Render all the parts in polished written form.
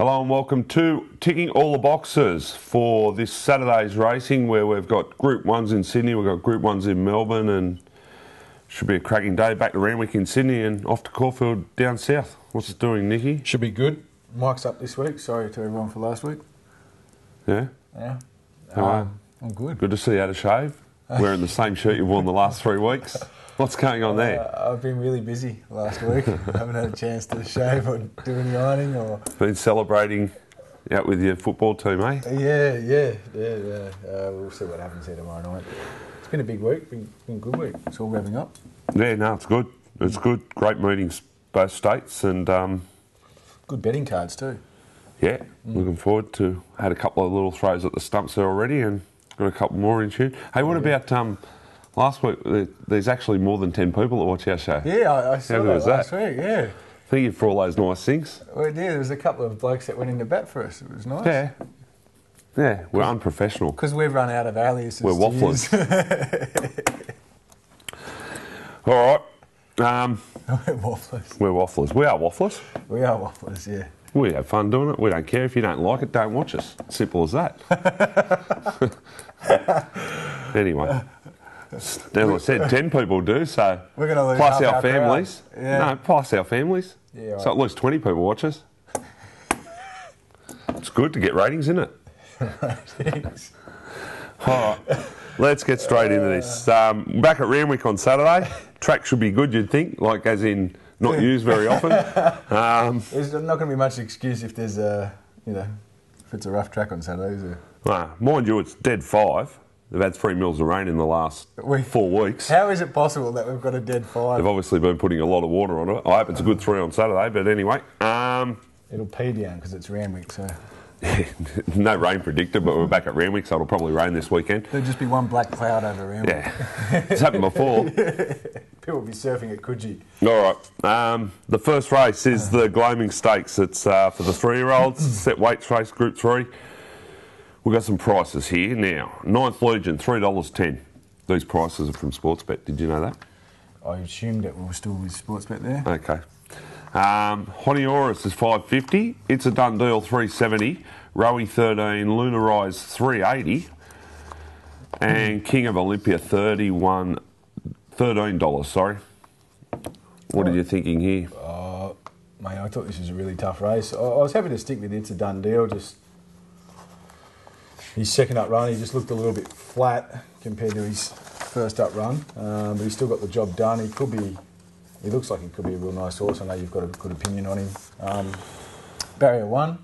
Hello and welcome to Ticking All the Boxes for this Saturday's racing, where we've got Group 1s in Sydney, we've got Group 1s in Melbourne, and should be a cracking day. Back to Randwick in Sydney and off to Caulfield down south. What's it doing, Nicky? Should be good. Mike's up this week. Sorry to everyone for last week. Yeah? Yeah. How are you? I'm good. Good to see you had a shave. Wearing the same shirt you've worn the last 3 weeks. What's going on there? I've been really busy last week. I haven't had a chance to shave or do any ironing or... Been celebrating out with your football team, eh? Yeah. We'll see what happens here tomorrow night. It's been a big week. Been a good week. It's all revving up. Yeah, no, it's good. It's good. Great meetings, both states, and... good betting cards too. Yeah, looking forward to... Had a couple of little throws at the stumps there already and got a couple more in tune. Hey, what about... Last week, there's actually more than 10 people that watch our show. Yeah, I saw that last week, yeah. Thank you for all those nice things. Well, yeah, there was a couple of blokes that went into bat for us. It was nice. Yeah, we're unprofessional. Because we've run out of aliases. We're wafflers. All right. We're wafflers. We're wafflers. We are wafflers. We are wafflers, yeah. We have fun doing it. We don't care. If you don't like it, don't watch us. Simple as that. Anyway. As I said, 10 people do, so we're gonna lose plus half our families. Yeah. No, plus our families. Yeah, right. So at least 20 people watch us. It's good to get ratings, isn't it? Ratings. All right, let's get straight into this. Back at Randwick on Saturday. Track should be good, you'd think, like as in not used very often. There's not going to be much excuse if there's if it's a rough track on Saturday, is there? Mind you, it's dead 5. They've had 3 mils of rain in the last 4 weeks. How is it possible that we've got a dead 5? They've obviously been putting a lot of water on it. I hope it's a good 3 on Saturday, but anyway. It'll pee down because it's Randwick, so... No rain predicted, but we're back at Randwick, so it'll probably rain this weekend. There'll just be one black cloud over Randwick. Yeah, it's happened before. People will be surfing at Coogee. All right, the first race is the Gloaming Stakes. It's for the 3-year-olds, set weights race, Group 3. We've got some prices here now. 9th Legion, $3.10. These prices are from Sportsbet. Did you know that? I assumed that we were still with Sportsbet there. Okay. Honioris is $5.50. It's a done deal, $3.70. Rowie 13, Lunar Rise $3.80. And King of Olympia $13. Sorry. What are you thinking here? Mate, I thought this was a really tough race. I was happy to stick with It's a Done Deal. Just his second up run, he just looked a little bit flat compared to his first up run, but he's still got the job done. He looks like he could be a real nice horse. I know you've got a good opinion on him. Barrier 1,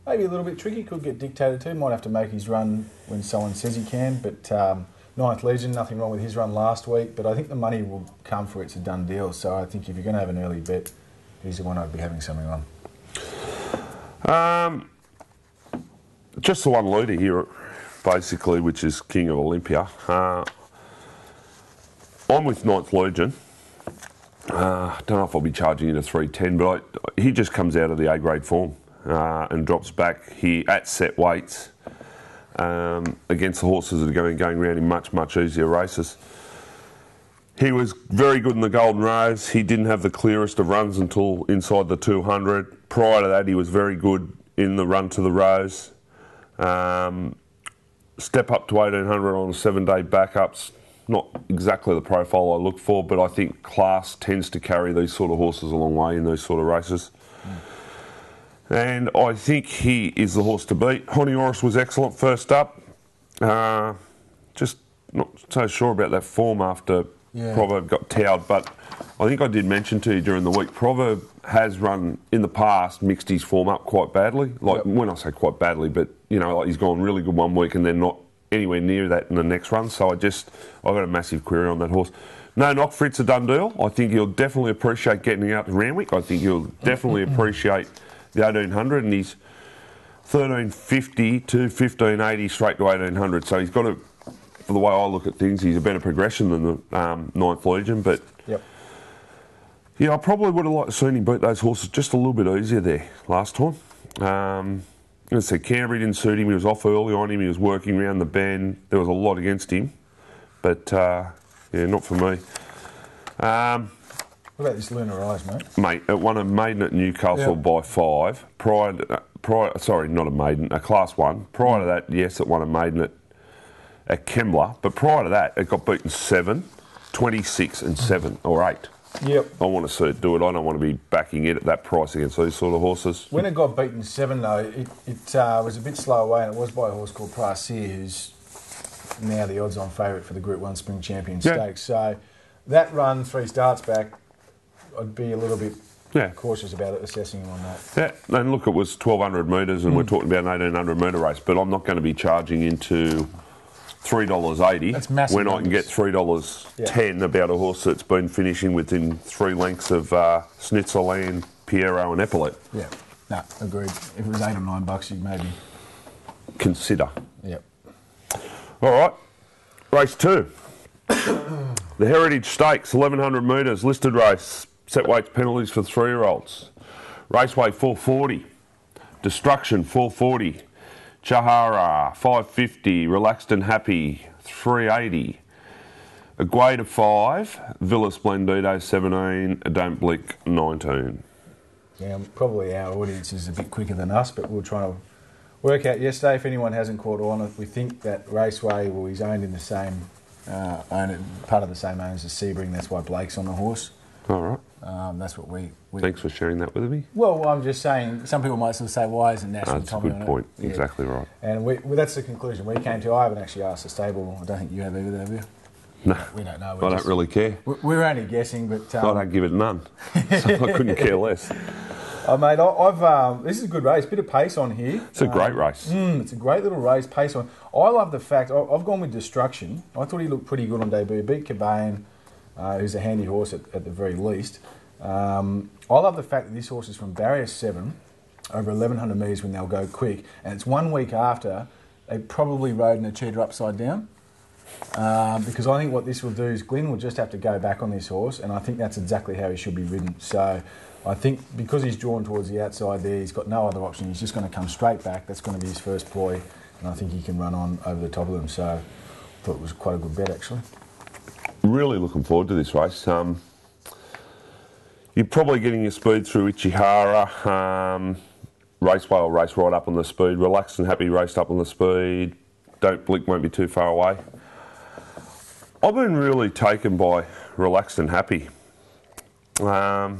maybe a little bit tricky, could get dictated to. Might have to make his run when someone says he can, but 9th Legion, nothing wrong with his run last week, but I think the money will come for It's a Done Deal. So I think if you're going to have an early bet, he's the one I'd be having something on. Just the one leader here, basically, which is King of Olympia. I'm with 9th Legion. I don't know if I'll be charging it a 3.10, but he just comes out of the A-grade form and drops back here at set weights against the horses that are going around in much, much easier races. He was very good in the Golden Rose. He didn't have the clearest of runs until inside the 200. Prior to that, he was very good in the run to the Rose. Step up to 1800 on 7-day backups. Not exactly the profile I look for, but I think class tends to carry these sort of horses a long way in these sort of races. And I think he is the horse to beat. Honioris was excellent first up. Just not so sure about that form after Proverb got towed, but I think I did mention to you during the week, Proverb has run in the past, mixed his form up quite badly. When I say quite badly, but he's gone really good one week and then not anywhere near that in the next run. So I've got a massive query on that horse. No knock for It's a Done Deal. I think he'll definitely appreciate getting out to Randwick. I think he'll definitely appreciate the 1800, and he's 1350 to 1580 straight to 1800. So he's got a, for the way I look at things, he's a better progression than the 9th Legion. But yeah, I probably would have liked to seen him beat those horses just a little bit easier there last time. As I said, Canterbury didn't suit him. He was off early on him. He was working around the bend. There was a lot against him. But, yeah, not for me. What about this Lunar Rise, mate? Mate, it won a maiden at Newcastle by 5. Prior sorry, not a maiden, a Class 1. Prior to that, yes, it won a maiden at Kembla, but prior to that, it got beaten 7, 26 and 7 or 8. Yep. I want to see it do it. I don't want to be backing it at that price against these sort of horses. When it got beaten 7, though, it was a bit slow away, and it was by a horse called Prasia, who's now the odds-on favourite for the Group 1 Spring Champion Stakes. So that run 3 starts back, I'd be a little bit cautious about it, assessing him on that. Yeah, and look, it was 1,200 metres, and we're talking about an 1,800 metre race, but I'm not going to be charging into $3.80 when I can get $3.10 about a horse that's been finishing within 3 lengths of Snitzelland, Piero and Epaulet. Yeah, no, agreed. If it was $8 or $9, you'd maybe consider. Yep. All right, race 2. The Heritage Stakes, 1,100 metres, listed race, set weights penalties for 3-year-olds. Raceway 440, Destruction 440. Chahara, 550, Relaxed and Happy, 380. Agueda 5, Villa Splendido 17, Don't Blink 19. Yeah, probably our audience is a bit quicker than us, but we'll try to work out yesterday. If anyone hasn't caught on it, we think that Raceway, well, he's owned in the same, part of the same owners as Sebring. That's why Blake's on the horse. All right. That's what we. Thanks for sharing that with me. Well, I'm just saying, some people might sort of say, why isn't National Tommy on it? That's a good point. Yeah. Exactly right. And that's the conclusion we came to. I haven't actually asked the stable. I don't think you have either, have you? No. We don't know. I don't really care. We're only guessing, but... I don't give it none. So I couldn't care less. Mate, I've this is a good race. Bit of pace on here. It's a great race. It's a great little race, pace on. I love the fact... I've gone with Destruction. I thought he looked pretty good on debut. Beat Cabane, who's a handy horse at the very least. I love the fact that this horse is from Barrier 7, over 1,100 metres when they'll go quick, and it's 1 week after they probably rode in a cheater upside down. Because I think what this will do is Glyn will just have to go back on this horse, and I think that's exactly how he should be ridden. So I think because he's drawn towards the outside there, he's got no other option. He's just going to come straight back. That's going to be his first ploy, and I think he can run on over the top of them. So I thought it was quite a good bet, actually. Really looking forward to this race. You're probably getting your speed through Ichihara. Raceway will race right up on the speed. Relaxed and Happy raced up on the speed. Don't Blink won't be too far away. I've been really taken by Relaxed and Happy. Thought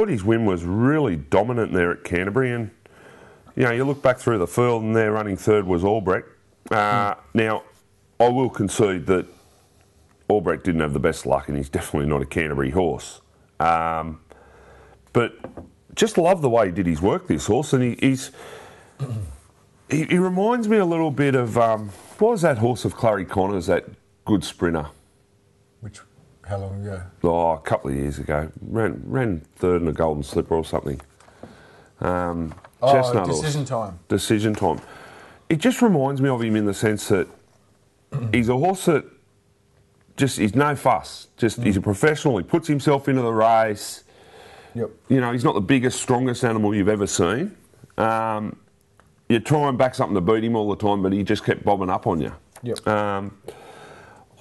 his win was really dominant there at Canterbury, and you look back through the field and their running third was Albrecht. Now, I will concede that Albrecht didn't have the best luck, and he's definitely not a Canterbury horse. But just love the way he did his work, this horse, and he reminds me a little bit of what was that horse of Clary Connor's, that good sprinter? How long ago? Oh, a couple of years ago. Ran third in a Golden Slipper or something. Decision Time. Decision Time. It just reminds me of him in the sense that he's a horse that he's no fuss. He's a professional. He puts himself into the race. Yep. He's not the biggest, strongest animal you've ever seen. You try and back something to beat him all the time, but he just kept bobbing up on you. Yep.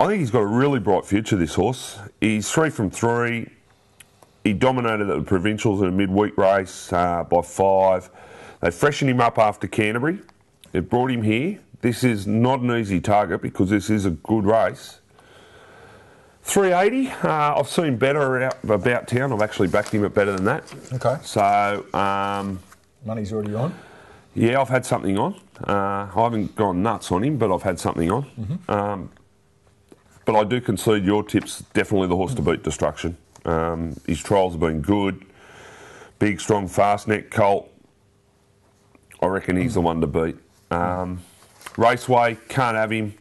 I think he's got a really bright future, this horse. He's 3 from 3. He dominated at the Provincials in a midweek race by 5. They freshened him up after Canterbury. It brought him here. This is not an easy target because this is a good race. 380, I've seen better about town. I've actually backed him at better than that. Okay. So... money's already on? Yeah, I've had something on. I haven't gone nuts on him, but I've had something on. Mm-hmm. But I do concede your tip's definitely the horse to beat Destruction. His trials have been good. Big, strong, fast neck colt. I reckon he's the one to beat. Raceway, can't have him.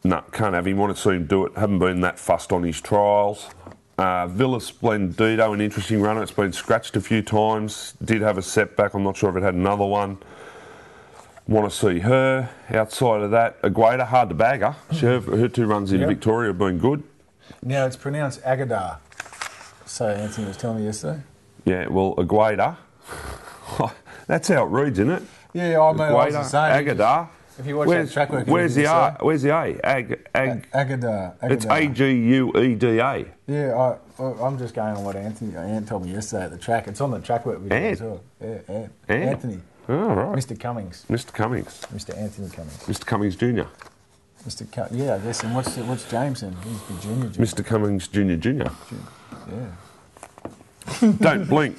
No, can't have him. Want to see him do it. Haven't been that fussed on his trials. Villa Splendido, an interesting runner. It's been scratched a few times. Did have a setback. I'm not sure if it had another one. Want to see her. Outside of that, Agueda, hard to bag her. Her 2 runs in Victoria have been good. Now, it's pronounced Agadar. So Anthony was telling me yesterday. Yeah, well, Agueda. That's how it reads, isn't it? Yeah, I mean, I was the same. Agadar. If you watch that track work, where's the A? Where's the A? Agada. It's Agueda. Yeah, I'm just going on what Ant told me yesterday at the track. It's on the track work video as well. Yeah, Anthony. Oh, right. Mr. Cummings. Mr. Cummings. Mr. Anthony Cummings. Mr. Cummings Jr. Yeah, I guess. And what's Jameson? He's the junior. Mr. Cummings Jr. Yeah. Don't blink.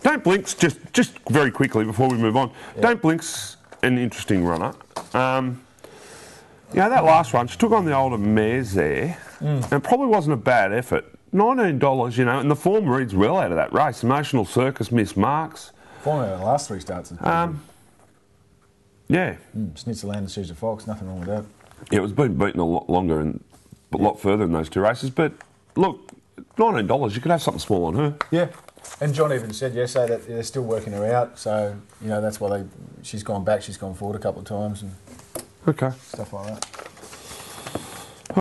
Don't blink's just very quickly before we move on. Yeah. Don't blink's an interesting runner. That last run, she took on the older mares there, and it probably wasn't a bad effort. $19, and the form reads well out of that race. Emotional Circus missed marks. Form out of the last three starts. Yeah. Snitzer and Caesar Fox, nothing wrong with that. Yeah, it was being beaten a lot longer and a lot further in those two races. But look, $19, you could have something small on her. Yeah. And John even said yesterday that they're still working her out, so that's why she's gone back, she's gone forward a couple of times and okay, stuff like that.